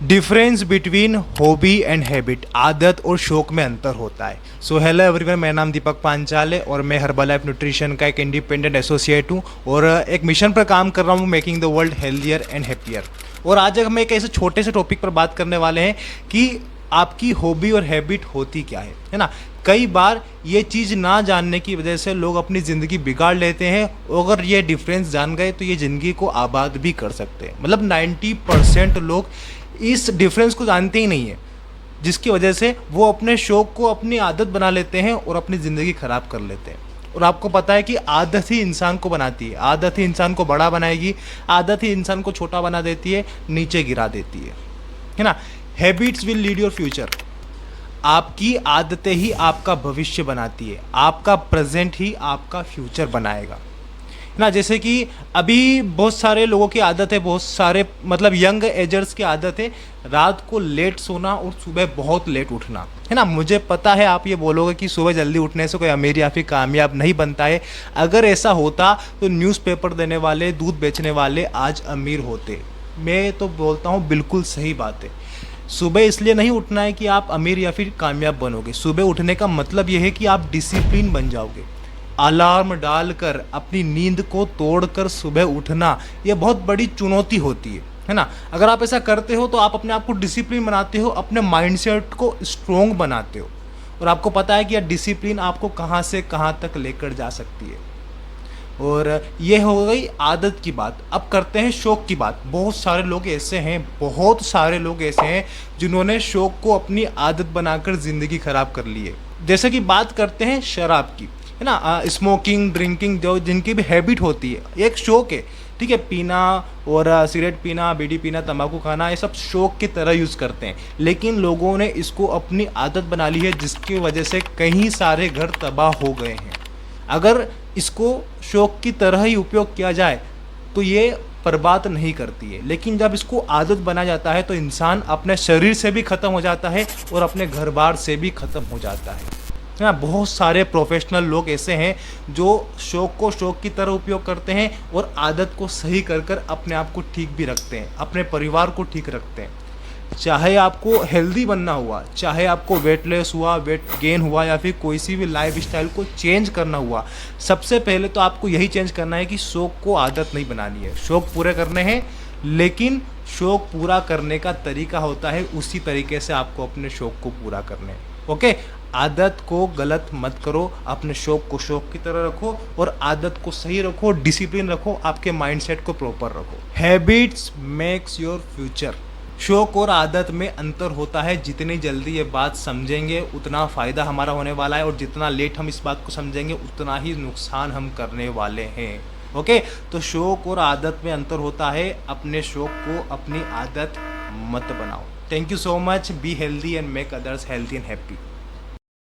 Difference between hobby and habit, आदत और शौक में अंतर होता है। सो हेलो एवरीवन, मेरा नाम दीपक पांचाल है और मैं हर्बलाइफ न्यूट्रिशन का एक इंडिपेंडेंट एसोसिएट हूँ और एक मिशन पर काम कर रहा हूँ, making the world healthier and happier. और आज हम एक ऐसे छोटे से टॉपिक पर बात करने वाले हैं कि आपकी हॉबी और हैबिट होती क्या है ना। कई बार ये चीज़ ना जानने की वजह से लोग अपनी ज़िंदगी बिगाड़ लेते हैं। अगर ये डिफरेंस जान गए तो ये ज़िंदगी को आबाद भी कर सकते हैं। मतलब 90% लोग इस डिफरेंस को जानते ही नहीं है, जिसकी वजह से वो अपने शौक को अपनी आदत बना लेते हैं और अपनी ज़िंदगी ख़राब कर लेते हैं। और आपको पता है कि आदत ही इंसान को बनाती है, आदत ही इंसान को बड़ा बनाएगी, आदत ही इंसान को छोटा बना देती है, नीचे गिरा देती है ना। Habits will lead your future. आपकी आदतें ही आपका भविष्य बनाती है, आपका प्रेजेंट ही आपका फ्यूचर बनाएगा ना। जैसे कि अभी बहुत सारे लोगों की आदत है, बहुत सारे मतलब यंग एजर्स की आदत है रात को लेट सोना और सुबह बहुत लेट उठना, है ना। मुझे पता है आप ये बोलोगे कि सुबह जल्दी उठने से कोई अमीर या फिर कामयाब नहीं बनता है। अगर ऐसा होता तो न्यूज़पेपर देने वाले, दूध बेचने वाले आज अमीर होते। मैं तो बोलता हूँ बिल्कुल सही बात है। सुबह इसलिए नहीं उठना है कि आप अमीर या फिर कामयाब बनोगे। सुबह उठने का मतलब यह है कि आप डिसिप्लिन बन जाओगे। अलार्म डालकर अपनी नींद को तोड़कर सुबह उठना यह बहुत बड़ी चुनौती होती है ना। अगर आप ऐसा करते हो तो आप अपने आप को डिसिप्लिन बनाते हो, अपने माइंडसेट को स्ट्रोंग बनाते हो। और आपको पता है कि यह डिसिप्लिन आपको कहाँ से कहाँ तक लेकर जा सकती है। और ये हो गई आदत की बात। अब करते हैं शौक की बात। बहुत सारे लोग ऐसे हैं जिन्होंने शौक को अपनी आदत बनाकर ज़िंदगी ख़राब कर ली है। जैसे कि बात करते हैं शराब की, है ना। स्मोकिंग, ड्रिंकिंग, जो जिनकी भी हैबिट होती है, एक शौक है, ठीक है। पीना और सिगरेट पीना, बीड़ी पीना, तंबाकू खाना, ये सब शौक की तरह यूज़ करते हैं। लेकिन लोगों ने इसको अपनी आदत बना ली है, जिसकी वजह से कई सारे घर तबाह हो गए हैं। अगर इसको शौक की तरह ही उपयोग किया जाए तो ये बर्बाद नहीं करती है, लेकिन जब इसको आदत बना जाता है तो इंसान अपने शरीर से भी ख़त्म हो जाता है और अपने घर बार से भी ख़त्म हो जाता है ना। बहुत सारे प्रोफेशनल लोग ऐसे हैं जो शौक को शौक की तरह उपयोग करते हैं और आदत को सही कर कर अपने आप को ठीक भी रखते हैं, अपने परिवार को ठीक रखते हैं। चाहे आपको हेल्दी बनना हुआ, चाहे आपको वेट लॉस हुआ, वेट गेन हुआ, या फिर कोई सी भी लाइफ स्टाइल को चेंज करना हुआ, सबसे पहले तो आपको यही चेंज करना है कि शौक को आदत नहीं बनानी है। शौक पूरे करने हैं, लेकिन शौक पूरा करने का तरीका होता है, उसी तरीके से आपको अपने शौक को पूरा करने हैं। ओके, आदत को गलत मत करो, अपने शौक को शौक की तरह रखो और आदत को सही रखो, डिसिप्लिन रखो, आपके माइंडसेट को प्रॉपर रखो। Habits makes your future. शौक और आदत में अंतर होता है। जितनी जल्दी ये बात समझेंगे उतना फ़ायदा हमारा होने वाला है, और जितना लेट हम इस बात को समझेंगे उतना ही नुकसान हम करने वाले हैं। ओके, तो शौक और आदत में अंतर होता है। अपने शौक को अपनी आदत मत बनाओ। Thank you so much. Be healthy and make others healthy and happy.